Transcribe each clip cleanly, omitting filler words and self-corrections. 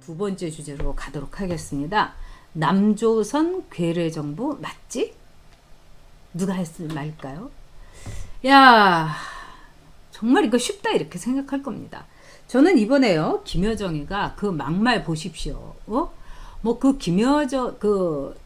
두 번째 주제로 가도록 하겠습니다. 남조선 괴뢰정부 맞지? 누가 했을 말일까요? 야, 정말 이거 쉽다 이렇게 생각할 겁니다. 저는 이번에요, 김여정이가 그 막말 보십시오. 뭐 그 김여정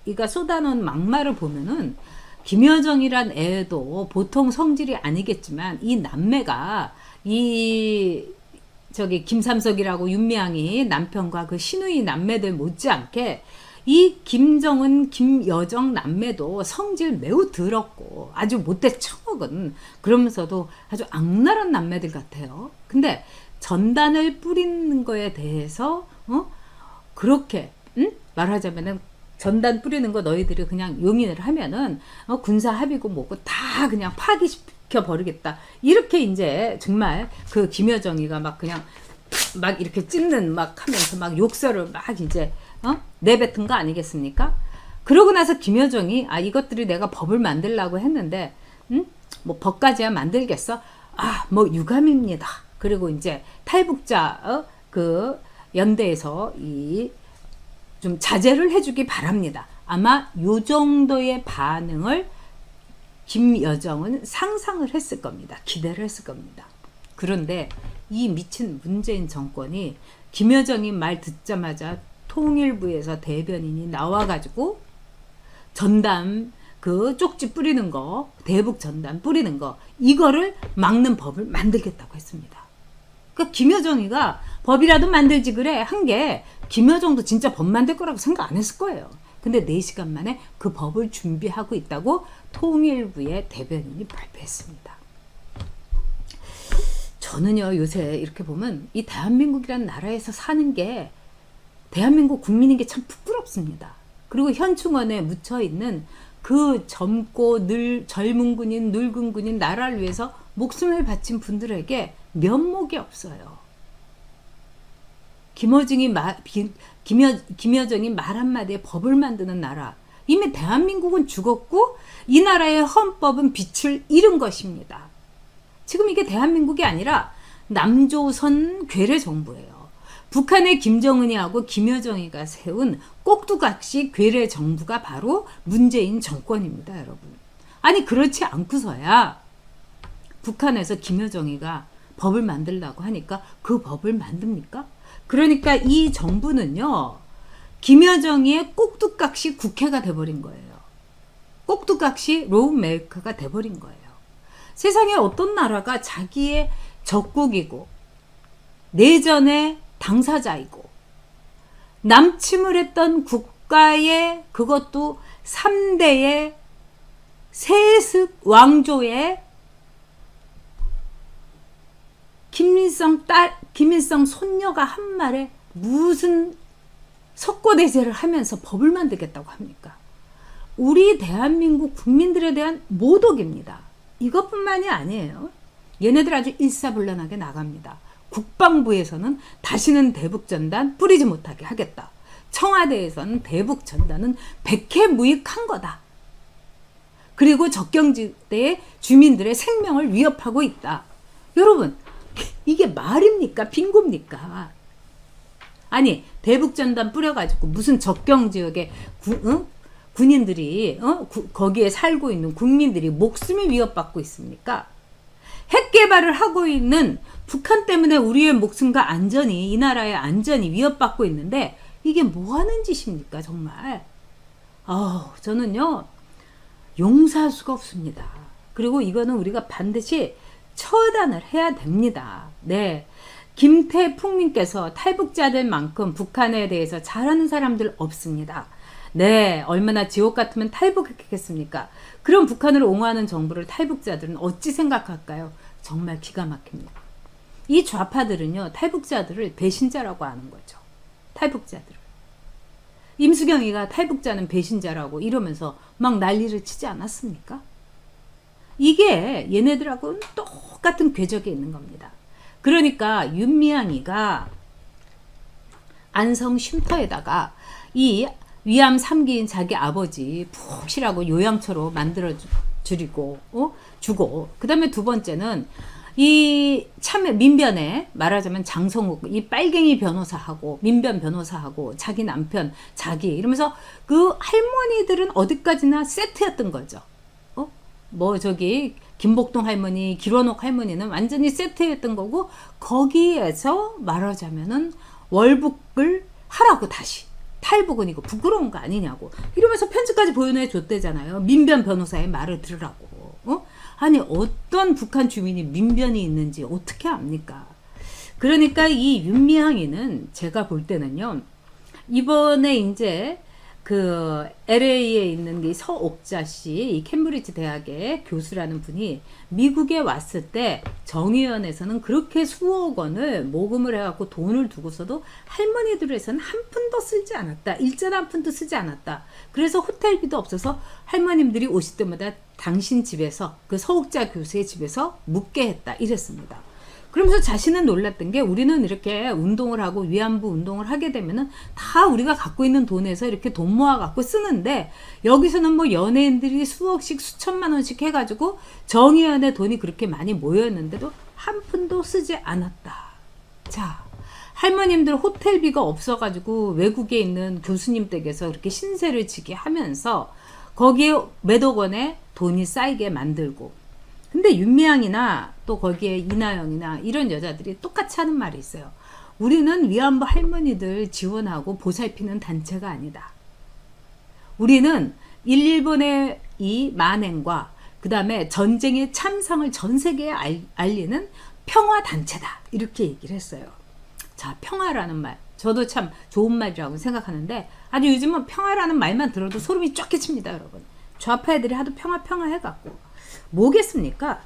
이가 쏟아놓은 막말을 보면은 김여정이란 애도 보통 성질이 아니겠지만 이 남매가 김삼석이라고 윤미향이 남편과 그 신우이 남매들 못지않게 이 김정은, 김여정 남매도 성질 매우 더럽고 아주 못돼 처먹은, 그러면서도 아주 악랄한 남매들 같아요. 근데 전단을 뿌리는 거에 대해서 그렇게 말하자면은 전단 뿌리는 거 너희들이 그냥 용인을 하면은 군사 합의고 뭐고 다 그냥 파기시켜 버리겠다. 이렇게 이제 정말 그 김여정이가 막 그냥 막 이렇게 찢는 막 하면서 막 욕설을 막 이제 내뱉은 거 아니겠습니까? 그러고 나서 김여정이 이것들이 내가 법을 만들려고 했는데 뭐 법까지야 만들겠어? 뭐 유감입니다. 그리고 이제 탈북자 그 연대에서 좀 자제를 해주기 바랍니다. 아마 요 정도의 반응을 김여정은 상상을 했을 겁니다. 기대를 했을 겁니다. 그런데 이 미친 문재인 정권이 김여정이 말 듣자마자 통일부에서 대변인이 나와가지고 전담 그 쪽지 뿌리는 거, 대북 전담 뿌리는 거, 이거를 막는 법을 만들겠다고 했습니다. 그러니까 김여정이가 법이라도 만들지 그래 한 게 김여정도 진짜 법 만들 거라고 생각 안 했을 거예요. 근데 4시간 만에 그 법을 준비하고 있다고 통일부의 대변인이 발표했습니다. 저는요, 요새 이렇게 보면 이 대한민국이라는 나라에서 사는 게 대한민국 국민인 게 참 부끄럽습니다. 그리고 현충원에 묻혀있는 그 젊고 젊은 군인, 늙은 군인, 나라를 위해서 목숨을 바친 분들에게 면목이 없어요. 김여정이 말 한마디에 법을 만드는 나라. 이미 대한민국은 죽었고 이 나라의 헌법은 빛을 잃은 것입니다. 지금 이게 대한민국이 아니라 남조선 괴뢰 정부예요. 북한의 김정은이하고 김여정이가 세운 꼭두각시 괴뢰 정부가 바로 문재인 정권입니다, 여러분. 아니 그렇지 않고서야 북한에서 김여정이가 법을 만들려고 하니까 그 법을 만듭니까? 그러니까 이 정부는요, 김여정이의 꼭두각시 국회가 돼버린 거예요. 꼭두각시 로우메이커가 돼버린 거예요. 세상에 어떤 나라가 자기의 적국이고 내전의 당사자이고 남침을 했던 국가의 그것도 3대의 세습 왕조의 김일성 손녀가 한 말에 무슨 석고대죄를 하면서 법을 만들겠다고 합니까? 우리 대한민국 국민들에 대한 모독입니다. 이것뿐만이 아니에요. 얘네들 아주 일사불란하게 나갑니다. 국방부에서는 다시는 대북전단 뿌리지 못하게 하겠다. 청와대에서는 대북전단은 백해무익한 거다. 그리고 적경지대의 주민들의 생명을 위협하고 있다. 여러분, 이게 말입니까? 빙고입니까? 아니 대북전단 뿌려가지고 무슨 적경지역에 군인들이 거기에 살고 있는 국민들이 목숨이 위협받고 있습니까? 핵개발을 하고 있는 북한 때문에 우리의 목숨과 안전이, 이 나라의 안전이 위협받고 있는데 이게 뭐 하는 짓입니까 정말. 저는요 용서할 수가 없습니다. 그리고 이거는 우리가 반드시 처단을 해야 됩니다. 네, 김태풍님께서 탈북자들만큼 북한에 대해서 잘하는 사람들 없습니다. 네, 얼마나 지옥 같으면 탈북했겠습니까? 그럼 북한을 옹호하는 정부를 탈북자들은 어찌 생각할까요? 정말 기가 막힙니다. 이 좌파들은요, 탈북자들을 배신자라고 하는 거죠. 탈북자들을. 임수경이가 탈북자는 배신자라고 이러면서 막 난리를 치지 않았습니까? 이게 얘네들하고는 똑같은 궤적에 있는 겁니다. 그러니까 윤미향이가 안성 쉼터에다가 이 위암 3기인 자기 아버지 푹 쉬라고 요양처로 만들어 주고 그 다음에 두 번째는 이 참여 민변에 말하자면 장성욱 이 빨갱이 변호사하고 민변 변호사하고 자기 남편 자기 이러면서 그 할머니들은 어디까지나 세트였던 거죠. 뭐 저기 김복동 할머니, 길원옥 할머니는 완전히 세트였던 거고 거기에서 말하자면은 월북을 하라고 다시 탈북은 이거 부끄러운 거 아니냐고 이러면서 편지까지 보여내 줬대잖아요. 민변 변호사의 말을 들으라고. 아니 어떤 북한 주민이 민변이 있는지 어떻게 압니까? 그러니까 이 윤미향이는 제가 볼 때는요. 이번에 이제 그 LA에 있는 이 서옥자 씨, 이 캠브리지 대학의 교수라는 분이 미국에 왔을 때 정의원에서는 그렇게 수억 원을 모금을 해갖고 돈을 두고서도 할머니들에서는 한 푼도 쓰지 않았다. 일전 한 푼도 쓰지 않았다. 그래서 호텔비도 없어서 할머님들이 오실 때마다 당신 집에서 그 서옥자 교수의 집에서 묵게 했다. 이랬습니다. 그러면서 자신은 놀랐던 게 우리는 이렇게 운동을 하고 위안부 운동을 하게 되면은 다 우리가 갖고 있는 돈에서 이렇게 돈 모아 갖고 쓰는데 여기서는 뭐 연예인들이 수억씩 수천만 원씩 해가지고 정의연의 돈이 그렇게 많이 모였는데도 한 푼도 쓰지 않았다. 자, 할머님들 호텔비가 없어가지고 외국에 있는 교수님 댁에서 이렇게 신세를 지게 하면서 거기에 몇억 원의 돈이 쌓이게 만들고 근데 윤미향이나 또 거기에 이나영이나 이런 여자들이 똑같이 하는 말이 있어요. 우리는 위안부 할머니들 지원하고 보살피는 단체가 아니다. 우리는 일본의 이 만행과 그 다음에 전쟁의 참상을 전 세계에 알리는 평화단체다. 이렇게 얘기를 했어요. 자, 평화라는 말. 저도 참 좋은 말이라고 생각하는데 아주 요즘은 평화라는 말만 들어도 소름이 쫙 끼칩니다, 여러분. 좌파 애들이 하도 평화 해갖고. 뭐겠습니까?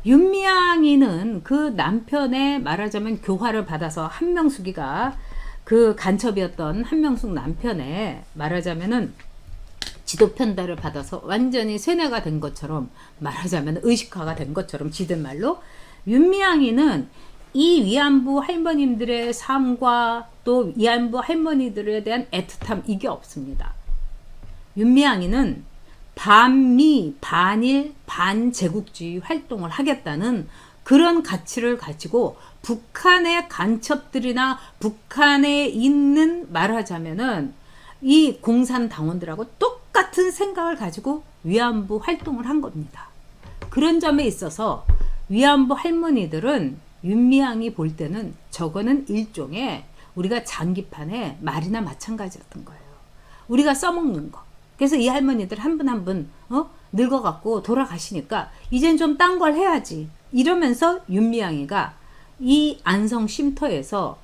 윤미향이는 그 남편의 말하자면 교화를 받아서 한명숙이가 그 간첩이었던 한명숙 남편의 말하자면은 지도 편달을 받아서 완전히 세뇌가 된 것처럼 말하자면 의식화가 된 것처럼 지든 말로 윤미향이는 이 위안부 할머님들의 삶과 또 위안부 할머니들에 대한 애틋함 이게 없습니다. 윤미향이는 반미, 반일, 반제국주의 활동을 하겠다는 그런 가치를 가지고 북한의 간첩들이나 북한에 있는 말하자면은 이 공산당원들하고 똑같은 생각을 가지고 위안부 활동을 한 겁니다. 그런 점에 있어서 위안부 할머니들은 윤미향이 볼 때는 저거는 일종의 우리가 장기판의 말이나 마찬가지였던 거예요. 우리가 써먹는 거. 그래서 이 할머니들 한 분 한 분 늙어갖고 돌아가시니까 이젠 좀 딴 걸 해야지 이러면서 윤미향이가 이 안성 쉼터에서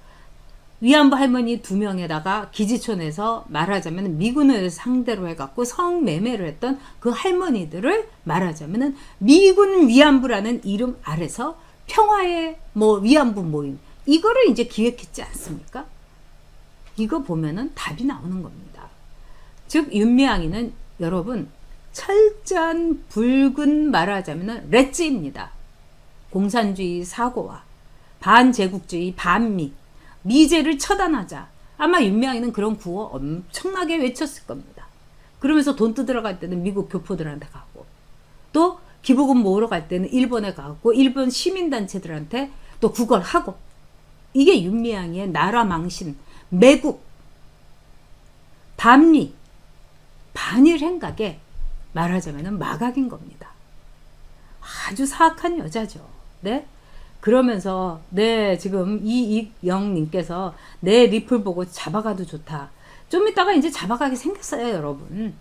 위안부 할머니 2명에다가 기지촌에서 말하자면 미군을 상대로 해갖고 성매매를 했던 그 할머니들을 말하자면 미군 위안부라는 이름 아래서 평화의 뭐 위안부 모임 이거를 이제 기획했지 않습니까? 이거 보면은 답이 나오는 겁니다. 즉 윤미향이는 여러분 철저한 붉은 말하자면 렛지입니다. 공산주의 사고와 반제국주의 반미 미제를 처단하자. 아마 윤미향이는 그런 구호 엄청나게 외쳤을 겁니다. 그러면서 돈 뜯으러 갈 때는 미국 교포들한테 가고 또 기부금 모으러 갈 때는 일본에 가고 일본 시민단체들한테 또 그걸 하고 이게 윤미향이의 나라 망신 매국 반미 반일 행각에 말하자면 마각인 겁니다. 아주 사악한 여자죠. 네? 그러면서 지금 이영님께서 내 리플 보고 잡아가도 좋다. 좀 이따가 이제 잡아가게 생겼어요, 여러분.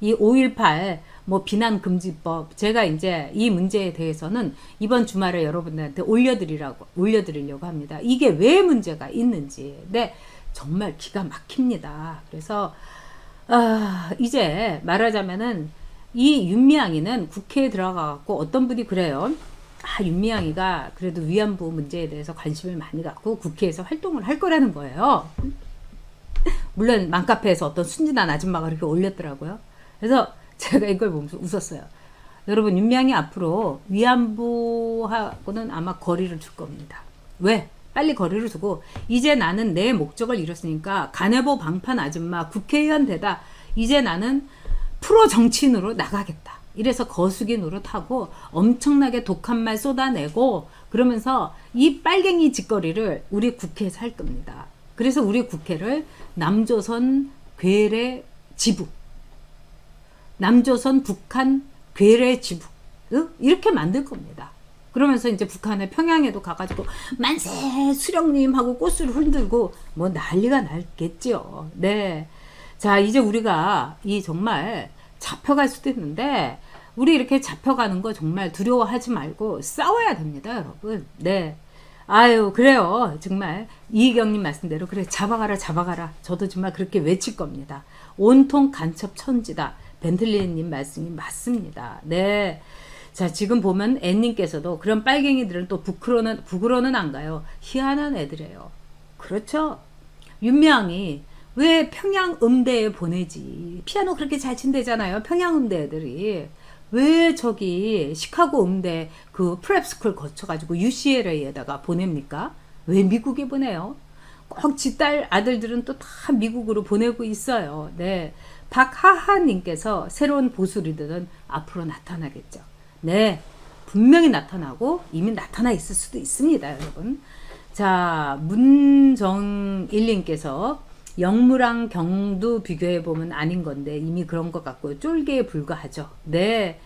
이 5.18 뭐 비난금지법 제가 이제 이 문제에 대해서는 이번 주말에 여러분들한테 올려드리려고 합니다. 이게 왜 문제가 있는지. 네, 정말 기가 막힙니다. 그래서 이제 말하자면은 이 윤미향이는 국회에 들어가갖고 어떤 분이 그래요. 윤미향이가 그래도 위안부 문제에 대해서 관심을 많이 갖고 국회에서 활동을 할 거라는 거예요. 물론 맘카페에서 어떤 순진한 아줌마가 그렇게 올렸더라고요. 그래서 제가 이걸 보면서 웃었어요. 여러분 윤미향이 앞으로 위안부하고는 아마 거리를 둘 겁니다. 왜? 빨리 거리를 두고 이제 나는 내 목적을 이뤘으니까 가네보 방판 아줌마 국회의원 되다. 이제 나는 프로 정치인으로 나가겠다. 이래서 거수기 노릇하고 엄청나게 독한 말 쏟아내고 그러면서 이 빨갱이 짓거리를 우리 국회에서 할 겁니다. 그래서 우리 국회를 남조선 괴뢰 지부, 남조선 북한 괴뢰 지부 이렇게 만들 겁니다. 그러면서 이제 북한의 평양에도 가가지고 만세 수령님하고 꽃을 흔들고 뭐 난리가 날겠죠. 네. 자, 이제 우리가 이 정말 잡혀갈 수도 있는데 우리 이렇게 잡혀가는 거 정말 두려워하지 말고 싸워야 됩니다, 여러분. 네. 아유, 그래요. 정말 이희경님 말씀대로 그래 잡아가라 잡아가라. 저도 정말 그렇게 외칠 겁니다. 온통 간첩 천지다. 벤틀리님 말씀이 맞습니다. 네. 자, 지금 보면 앤님께서도 그런 빨갱이들은 또 북으로는 안 가요. 희한한 애들이에요. 그렇죠? 윤미향이 왜 평양 음대에 보내지? 피아노 그렇게 잘 친대잖아요. 평양 음대 애들이. 왜 저기 시카고 음대 그 프랩스쿨 거쳐가지고 UCLA에다가 보냅니까? 왜 미국에 보내요? 꼭 지 딸 아들들은 또 다 미국으로 보내고 있어요. 네. 박하하님께서 새로운 보수 리더는 앞으로 나타나겠죠. 네. 분명히 나타나고 이미 나타나 있을 수도 있습니다, 여러분. 자, 문정일님께서 영무랑 경도 비교해보면 아닌 건데 이미 그런 것 같고 쫄개에 불과하죠. 네.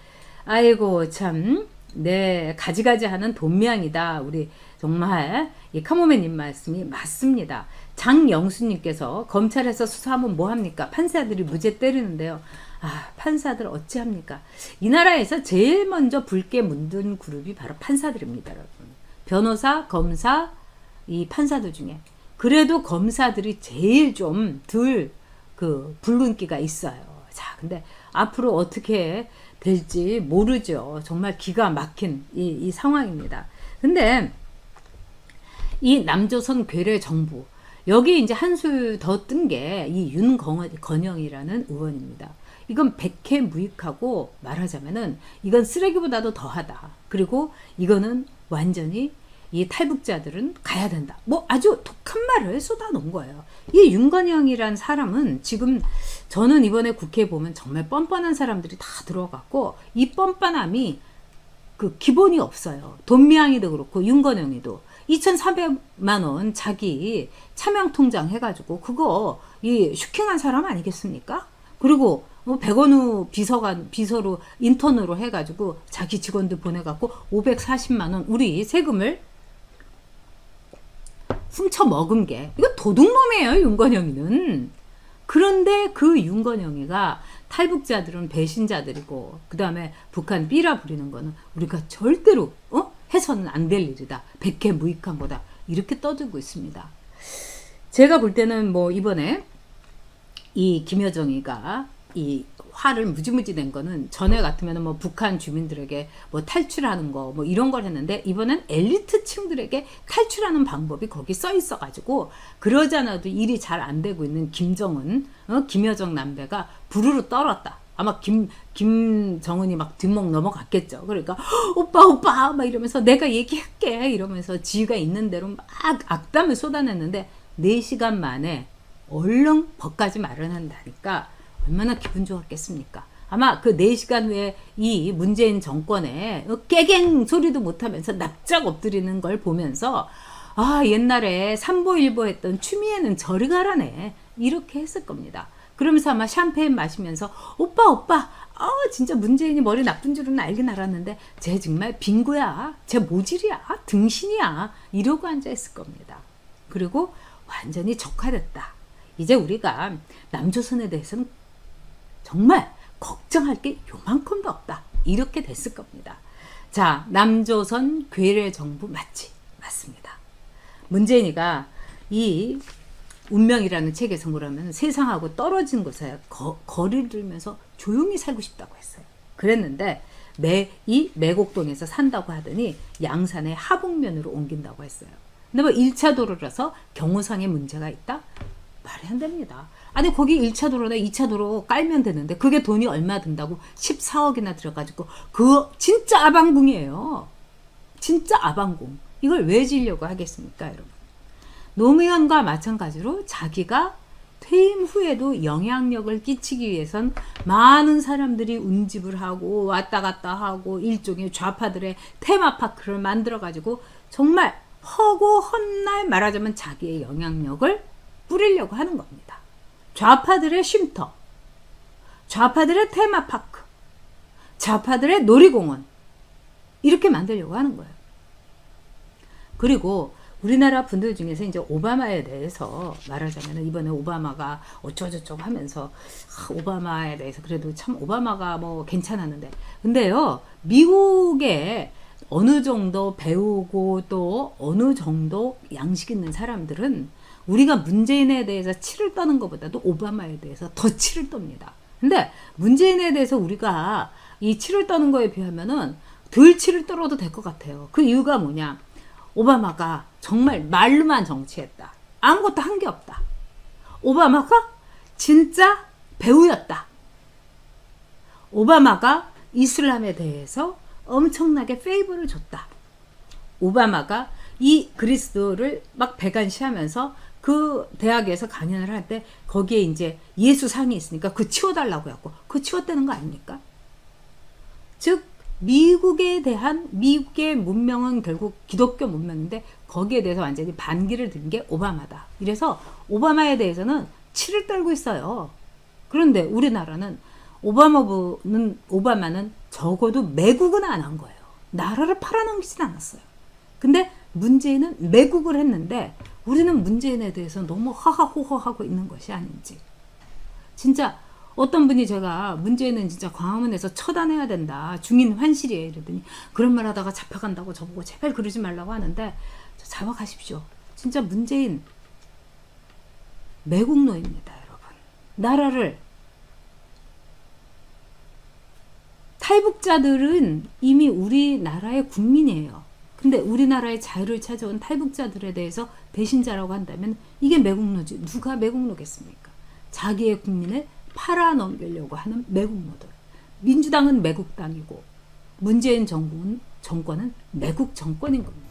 아이고 참. 네. 가지가지 하는 돈미양이다. 우리 정말 이 카모메님 말씀이 맞습니다. 장영수님께서 검찰에서 수사하면 뭐합니까? 판사들이 무죄 때리는데요. 아, 판사들 어찌합니까? 이 나라에서 제일 먼저 붉게 문든 그룹이 바로 판사들입니다, 여러분. 변호사, 검사, 이 판사들 중에. 그래도 검사들이 제일 좀 덜 그 붉은기가 있어요. 자, 근데 앞으로 어떻게 될지 모르죠. 정말 기가 막힌 이 상황입니다. 근데 이 남조선 괴뢰 정부 여기 이제 한술 더 뜬 게 이 윤건영이라는 의원입니다. 이건 백해무익하고 말하자면은 이건 쓰레기보다도 더하다. 그리고 이거는 완전히 이 탈북자들은 가야 된다. 뭐 아주 독한 말을 쏟아놓은 거예요. 이 윤건영이란 사람은 지금 저는 이번에 국회에 보면 정말 뻔뻔한 사람들이 다 들어갔고 이 뻔뻔함이 그 기본이 없어요. 돈미양이도 그렇고 윤건영이도 2,400만 원 자기 차명 통장 해가지고 그거 이 슈킹한 사람 아니겠습니까? 그리고 뭐 백원우 비서로 인턴으로 해가지고 자기 직원들 보내갖고 540만 원 우리 세금을 훔쳐 먹은 게 이거 도둑놈이에요, 윤건영이는. 그런데 그 윤건영이가 탈북자들은 배신자들이고 그 다음에 북한 삐라 부리는 거는 우리가 절대로 해서는 안 될 일이다. 백해무익한 거다. 이렇게 떠들고 있습니다. 제가 볼 때는 뭐 이번에 이 김여정이가 이 화를 무지무지 낸 거는 전에 같으면 뭐 북한 주민들에게 뭐 탈출하는 거 뭐 이런 걸 했는데 이번엔 엘리트 층들에게 탈출하는 방법이 거기 써 있어 가지고 그러지 않아도 일이 잘 안 되고 있는 김정은 김여정 남배가 부르르 떨었다. 아마 김정은이 막 뒷목 넘어갔겠죠. 그러니까 오빠 막 이러면서 내가 얘기할게 이러면서 지가 있는 대로 막 악담을 쏟아냈는데 4시간 만에 얼른 법까지 마련한다니까 얼마나 기분 좋았겠습니까? 아마 그 4시간 후에 이 문재인 정권에 깨갱 소리도 못하면서 납작 엎드리는 걸 보면서 아, 옛날에 삼보일보 했던 추미애는 저리 가라네 이렇게 했을 겁니다. 그러면서 아마 샴페인 마시면서 오빠 진짜 문재인이 머리 나쁜 줄은 알긴 알았는데 쟤 정말 빙구야, 쟤 모질이야, 등신이야 이러고 앉아있을 겁니다. 그리고 완전히 적화됐다. 이제 우리가 남조선에 대해서는 정말 걱정할 게 요만큼도 없다. 이렇게 됐을 겁니다. 자, 남조선 괴뢰 정부 맞지? 맞습니다. 문재인이가 이 운명이라는 책에서 뭐라면 세상하고 떨어진 곳에 거리를 두면서 조용히 살고 싶다고 했어요. 그랬는데 이 매곡동에서 산다고 하더니 양산의 하북면으로 옮긴다고 했어요. 근데 뭐 1차 도로라서 경호상에 문제가 있다? 말이 안 됩니다. 아니 거기 1차 도로나 2차 도로 깔면 되는데 그게 돈이 얼마 든다고 14억이나 들어가지고 그 진짜 아방궁이에요. 진짜 아방궁. 이걸 왜 지려고 하겠습니까, 여러분? 노무현과 마찬가지로 자기가 퇴임 후에도 영향력을 끼치기 위해선 많은 사람들이 운집을 하고 왔다 갔다 하고 일종의 좌파들의 테마파크를 만들어가지고 정말 허고 헛날 말하자면 자기의 영향력을 뿌리려고 하는 겁니다. 좌파들의 쉼터, 좌파들의 테마파크, 좌파들의 놀이공원 이렇게 만들려고 하는 거예요. 그리고 우리나라 분들 중에서 이제 오바마에 대해서 말하자면 이번에 오바마가 어쩌고저쩌고 하면서 오바마에 대해서 그래도 참 오바마가 뭐 괜찮았는데 근데요 미국에 어느 정도 배우고 또 어느 정도 양식 있는 사람들은 우리가 문재인에 대해서 치를 떠는 것보다도 오바마에 대해서 더 치를 떱니다. 근데 문재인에 대해서 우리가 이 치를 떠는 거에 비하면은 덜 치를 떨어도 될 것 같아요. 그 이유가 뭐냐? 오바마가 정말 말로만 정치했다. 아무것도 한 게 없다. 오바마가 진짜 배우였다. 오바마가 이슬람에 대해서 엄청나게 페이버를 줬다. 오바마가 이 그리스도를 막 배관시하면서 그 대학에서 강연을 할 때 거기에 이제 예수상이 있으니까 그 치워달라고 했고 그 치웠다는 거 아닙니까? 즉 미국에 대한 미국의 문명은 결국 기독교 문명인데 거기에 대해서 완전히 반기를 든 게 오바마다. 이래서 오바마에 대해서는 치를 떨고 있어요. 그런데 우리나라는 오바마는 적어도 매국은 안 한 거예요. 나라를 팔아넘기진 않았어요. 근데 문재인은 매국을 했는데 우리는 문재인에 대해서 너무 하하호호하고 있는 것이 아닌지. 진짜 어떤 분이 제가 문재인은 진짜 광화문에서 처단해야 된다. 중인 환실이에요. 이러더니 그런 말 하다가 잡혀간다고 저보고 제발 그러지 말라고 하는데 잡아가십시오. 진짜 문재인 매국노입니다. 여러분. 나라를 탈북자들은 이미 우리나라의 국민이에요. 근데 우리나라의 자유를 찾아온 탈북자들에 대해서 배신자라고 한다면 이게 매국노지. 누가 매국노겠습니까? 자기의 국민을 팔아넘기려고 하는 매국노들. 민주당은 매국당이고 문재인 정권은 매국 정권인 겁니다.